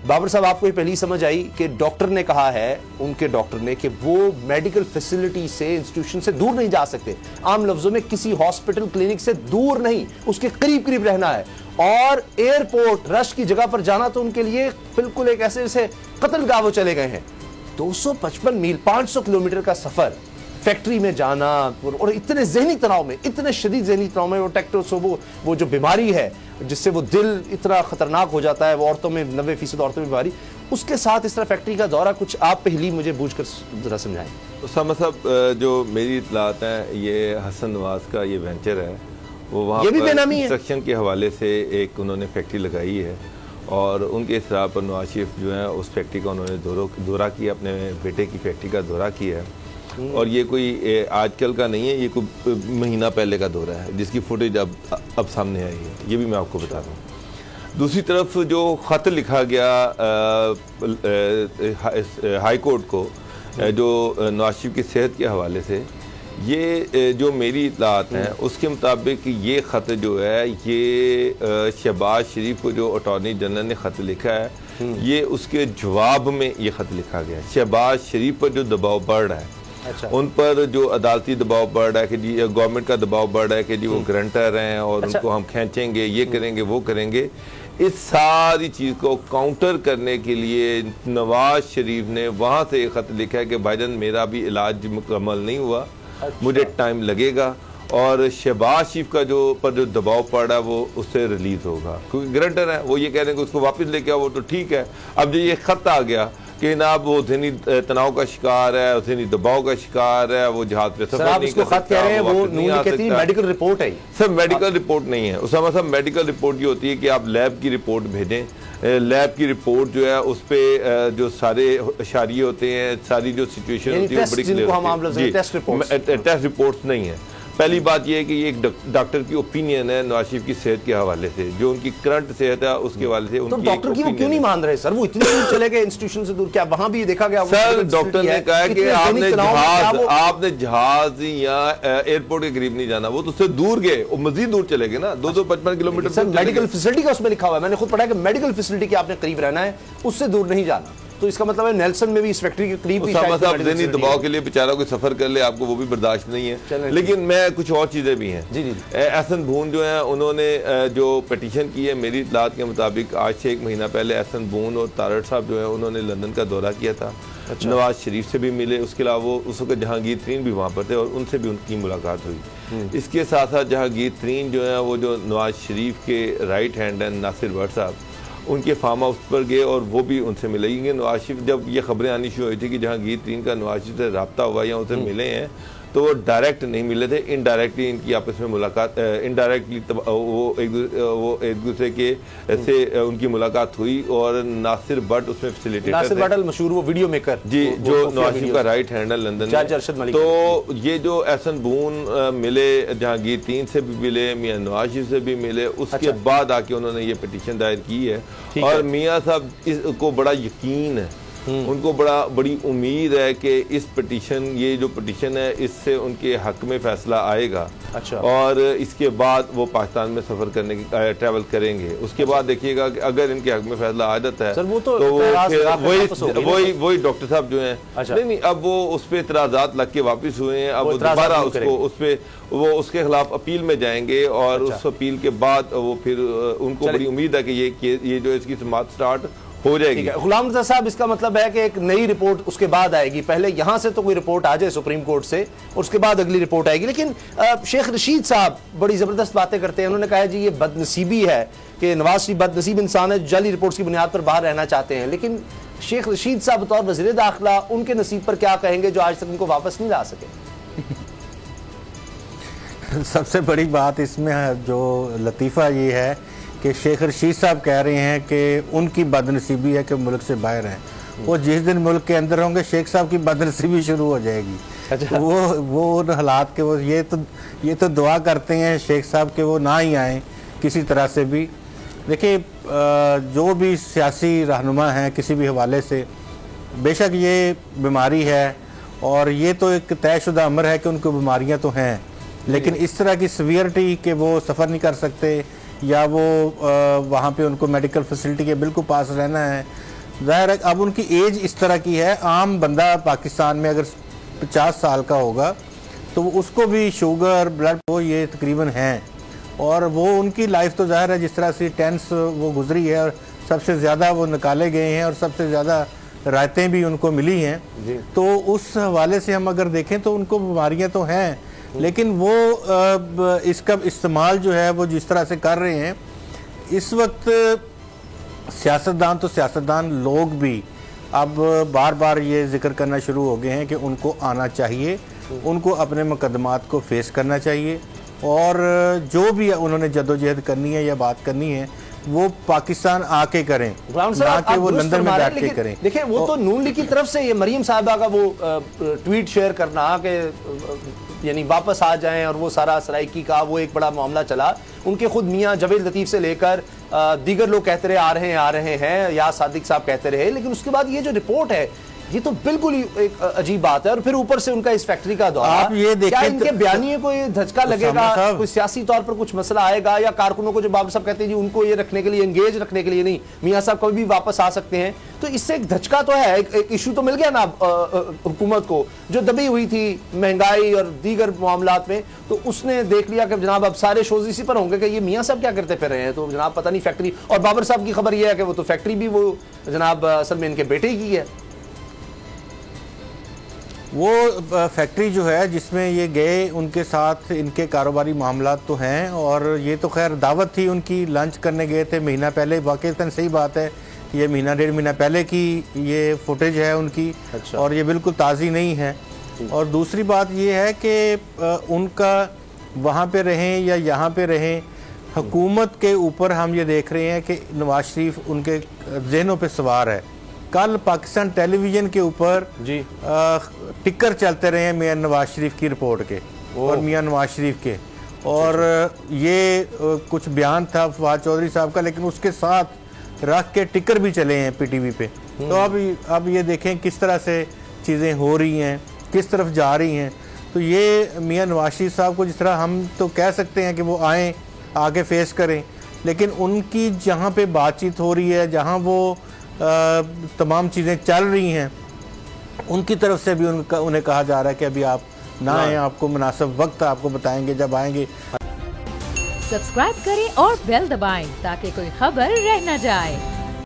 बाबर साहब, आपको ये पहली समझ आई कि डॉक्टर ने कहा है, उनके डॉक्टर ने, कि वो मेडिकल फैसिलिटी से, इंस्टीट्यूशन से दूर नहीं जा सकते। आम लफ्जों में किसी हॉस्पिटल क्लिनिक से दूर नहीं, उसके करीब करीब रहना है। और एयरपोर्ट रश की जगह पर जाना तो उनके लिए बिल्कुल एक ऐसे जैसे कत्लगाह वो चले गए हैं। 255 मील, 500 किलोमीटर का सफर, फैक्ट्री में जाना, और इतने जहनी तनाव में, इतने शदीद जहनी तनाव में, वो टेक्टोस, वो जो बीमारी है जिससे वो दिल इतना खतरनाक हो जाता है, वो औरतों में 90% औरतों में बीमारी, उसके साथ इस तरह फैक्ट्री का दौरा, कुछ आप पहली मुझे बूझ कर जरा समझाएं। उसामा साहब, जो मेरी इत्तलात है, ये हसन नवाज का ये वेंचर है, वो वहाँ पर कंस्ट्रक्शन के हवाले से एक उन्होंने फैक्ट्री लगाई है, और उनके इसरार पर नवाज शरीफ जो है उस फैक्ट्री का उन्होंने दौरा किया, अपने बेटे की फैक्ट्री का दौरा किया है। और ये कोई आजकल का नहीं है, ये कोई महीना पहले का दौरा है, जिसकी फुटेज अब सामने आई है, ये भी मैं आपको बता दूँ। दूसरी तरफ जो ख़त लिखा गया हाई कोर्ट को, जो नवाज शरीफ की सेहत के हवाले से, ये जो मेरी इत्तलात हैं उसके मुताबिक ये ख़त जो है, ये शहबाज शरीफ को जो अटॉर्नी जनरल ने ख़त लिखा है, ये उसके जवाब में ये ख़त लिखा गया है। शहबाज शरीफ पर जो दबाव बढ़ रहा है, अच्छा। उन पर जो अदालती दबाव बढ़ रहा है कि जी गवर्नमेंट का दबाव बढ़ रहा है कि जी वो ग्रंटर हैं और अच्छा। उनको हम खींचेंगे, ये करेंगे, वो करेंगे, इस सारी चीज़ को काउंटर करने के लिए नवाज शरीफ ने वहाँ से एक ख़त लिखा है कि भाईजान मेरा भी इलाज मुकम्मल नहीं हुआ, मुझे टाइम लगेगा, और शहबाज शरीफ का जो दबाव पड़ रहा है वो उससे रिलीज़ होगा, क्योंकि ग्रंटर है, वो ये कह रहे हैं कि उसको वापस लेके आओ, वो तो ठीक है। अब जो ये ख़त आ गया कि ना वो ज़हनी तनाव का शिकार है, ज़हनी दबाव का शिकार है, वो जहाज पे सफर नहीं कर सकता, वो नहीं आ सकता। मेडिकल रिपोर्ट है सर, मेडिकल रिपोर्ट नहीं है उसामा साहब। मेडिकल रिपोर्ट ये होती है कि आप लैब की रिपोर्ट भेजें, लैब की रिपोर्ट जो है उस पर जो सारे इशारे होते हैं, सारी जो सिचुएशन होती है, बड़ी क्लियर होती है। टेस्ट रिपोर्ट नहीं है। पहली बात यह है कि ये एक डॉक्टर की ओपिनियन है नवाज शरीफ की सेहत के हवाले से, जो उनकी करंट सेहत है उसके हवाले से। तो डॉक्टर की वो क्यों नहीं मान रहे सर? वो इतनी दूर चले गए इंस्टीट्यूशन से दूर, क्या वहां भी देखा गया? सर, डॉक्टर ने कहा कि आपने जहाज या एयरपोर्ट के करीब नहीं जाना, वो तो उससे दूर गए, वो मजीद दूर चले गए ना, 255 किलोमीटर। मेडिकल फैसिलिटी का उसमें लिखा हुआ है, मैंने खुद पढ़ा कि मेडिकल फैसिलिटी के आपने करीब रहना है, उससे दूर नहीं जाना। तो इसका मतलब है नेल्सन में भी इस फैक्ट्री के करीब भी ज़हनी दबाव के लिए बेचारा कोई सफर कर ले, आपको वो भी बर्दाश्त नहीं है। लेकिन मैं कुछ और चीज़ें भी हैं। जी। एहसन बून जो है, उन्होंने जो पटिशन की है, मेरी इत्तलात के मुताबिक आज से 1 महीना पहले एहसन बून और तारड़ साहब जो है उन्होंने लंदन का दौरा किया था। अच्छा। नवाज शरीफ से भी मिले, उसके अलावा वो उस वक्त जहांगीर तरीन भी वहाँ पर थे और उनसे भी उनकी मुलाकात हुई। इसके साथ साथ जहांगीर तरीन जो है वो जो नवाज शरीफ के राइट हैंड हैं नासिर भट्ट साहब, उनके फार्म हाउस पर गए और वो भी उनसे मिलेंगे। नवाज शरीफ, जब ये खबरें आनी शुरू हुई थी कि जहांगीर तरीन का नवाज शरीफ से रब्ता हुआ या उनसे मिले हैं, तो वो डायरेक्ट नहीं मिले थे, इनडायरेक्टली इनकी आपस में मुलाकात, इनडायरेक्टली वो एक दूसरे के से उनकी मुलाकात हुई और नासिर भट्ट उसमें फैसिलिटेटर, नासिर भट्ट मशहूर वो वीडियो मेकर जी, जो नवाज शरीफ का राइट हैंड है लंदन में। तो ये जो एहसन बून मिले, जहांगीर तरीन से भी मिले, मियां नवाज शरीफ से भी मिले, उसके बाद आके उन्होंने ये पिटीशन दायर की है। और मियां साहब इसको बड़ा यकीन है, उनको बड़ी उम्मीद है कि इस पिटीशन, ये जो पिटीशन है, इससे उनके हक में फैसला आएगा। अच्छा। और इसके बाद वो पाकिस्तान में सफर करने की ट्रैवल करेंगे। उसके बाद देखिएगा कि अगर इनके हक में फैसला आ जाता है, तो वही डॉक्टर साहब जो हैं, नहीं, अब वो उस पर इतराजात लग के वापिस हुए हैं, अब दोबारा उसको वो उसके खिलाफ अपील में जाएंगे और उस अपील के बाद वो फिर उनको बड़ी उम्मीद है कि ये जो इसकी समाअत स्टार्ट हो जाएगी। गुलाम रज़ा साहब, इसका मतलब है कि एक नई रिपोर्ट उसके बाद आएगी, पहले यहां से तो कोई रिपोर्ट आ जाए सुप्रीम कोर्ट से और उसके बाद अगली रिपोर्ट आएगी। लेकिन शेख रशीद साहब बड़ी जबरदस्त बातें करते हैं। उन्होंने कहा जी ये बदनसीबी है कि नवाज शरीफ बदनसीब इंसान है, जाली रिपोर्ट्स की बुनियाद पर बाहर रहना चाहते हैं। लेकिन शेख रशीद साहब बतौर वज़ीर दाखिला उनके नसीब पर क्या कहेंगे जो आज तक उनको वापस नहीं ला सके? सबसे बड़ी बात इसमें जो लतीफ़ा ये है कि शेख रशीद साहब कह रहे हैं कि उनकी बदनसीबी है कि मुल्क से बाहर हैं। वो जिस दिन मुल्क के अंदर होंगे शेख साहब की बदनसीबी शुरू हो जाएगी। अच्छा। वो उन हालात के वो ये तो दुआ करते हैं शेख साहब के वो ना ही आए किसी तरह से भी। देखिए, जो भी सियासी रहनुमा हैं किसी भी हवाले से, बेशक ये बीमारी है और ये तो एक तयशुदा अमर है कि उनको बीमारियाँ तो हैं, लेकिन इस तरह की सीवियरिटी कि वो सफ़र नहीं कर सकते या वो वहाँ पे उनको मेडिकल फैसिलिटी के बिल्कुल पास रहना है, जाहिर है अब उनकी एज इस तरह की है, आम बंदा पाकिस्तान में अगर 50 साल का होगा तो उसको भी शुगर ब्लड वो ये तकरीबन हैं, और वो उनकी लाइफ तो जाहिर है जिस तरह से टेंस वो गुजरी है और सबसे ज़्यादा वो निकाले गए हैं और सबसे ज़्यादा रायतें भी उनको मिली हैं, तो उस हवाले से हम अगर देखें तो उनको बीमारियां तो हैं, लेकिन वो इसका इस्तेमाल जो है वो जिस तरह से कर रहे हैं इस वक्त, सियासतदान लोग भी अब बार बार ये जिक्र करना शुरू हो गए हैं कि उनको आना चाहिए, उनको अपने मुकदमात को फेस करना चाहिए, और जो भी उन्होंने जद्दोजहद करनी है या बात करनी है वो पाकिस्तान आके करें, ना कि वो लंदन में बैठ के करें। देखिए वो तो नून लीग की तरफ से ये मरियम साहिबा का वो ट्वीट शेयर करना कि यानी वापस आ जाएं, और वो सारा सराइकी का वो एक बड़ा मामला चला, उनके खुद मियां जवेद लतीफ़ से लेकर दीगर लोग कहते रहे आ रहे हैं, या सादिक साहब कहते रहे, लेकिन उसके बाद ये जो रिपोर्ट है ये तो बिल्कुल ही एक अजीब बात है। और फिर ऊपर से उनका इस फैक्ट्री का दौरा, आप ये देखें, क्या इनके बयानिए को ये धचका लगेगा, कोई सियासी तौर पर कुछ मसला आएगा, या कारकुनों को जो बाबर साहब कहते हैं जी उनको ये रखने के लिए, एंगेज रखने के लिए नहीं, मियां साहब कभी भी वापस आ सकते हैं, तो इससे एक धचका तो है, एक इशू तो मिल गया ना हुकूमत को जो दबी हुई थी महंगाई और दीगर मामलात में, तो उसने देख लिया कि जनाब अब सारे शोज इसी पर होंगे कि ये मियां साहब क्या करते फिर रहे हैं, तो जनाब पता नहीं फैक्ट्री, और बाबर साहब की खबर यह है कि वो तो फैक्ट्री भी वो जनाब असल में इनके बेटे की है। वो फैक्ट्री जो है जिसमें ये गए उनके साथ इनके कारोबारी मामला तो हैं, और ये तो खैर दावत थी उनकी, लंच करने गए थे महीना पहले, वाकईतन सही बात है ये महीना 1.5 महीना पहले की ये फुटेज है उनकी। अच्छा। और ये बिल्कुल ताज़ी नहीं है। और दूसरी बात ये है कि उनका वहाँ पे रहें या यहाँ पे रहें, हुकूमत के ऊपर हम ये देख रहे हैं कि नवाज शरीफ उनके जहनों पे सवार है। कल पाकिस्तान टेलीविज़न के ऊपर टिकर चलते रहे हैं मियां नवाज शरीफ की रिपोर्ट के और मियां नवाज शरीफ के, और ये कुछ बयान था फवाद चौधरी साहब का, लेकिन उसके साथ रख के टिकर भी चले हैं पीटीवी पे। तो अब ये देखें किस तरह से चीज़ें हो रही हैं, किस तरफ जा रही हैं। तो ये मियां नवाज शरीफ साहब को जिस तरह हम तो कह सकते हैं कि वो आएँ आके फेस करें, लेकिन उनकी जहाँ पे बातचीत हो रही है, जहाँ वो तमाम चीज़ें चल रही हैं, उनकी तरफ से भी उन्हें कहा जा रहा है कि अभी आप ना आए, आपको मुनासिब वक्त आपको बताएंगे जब आएंगे। सब्सक्राइब करें और बेल दबाएं ताकि कोई खबर रह न जाए।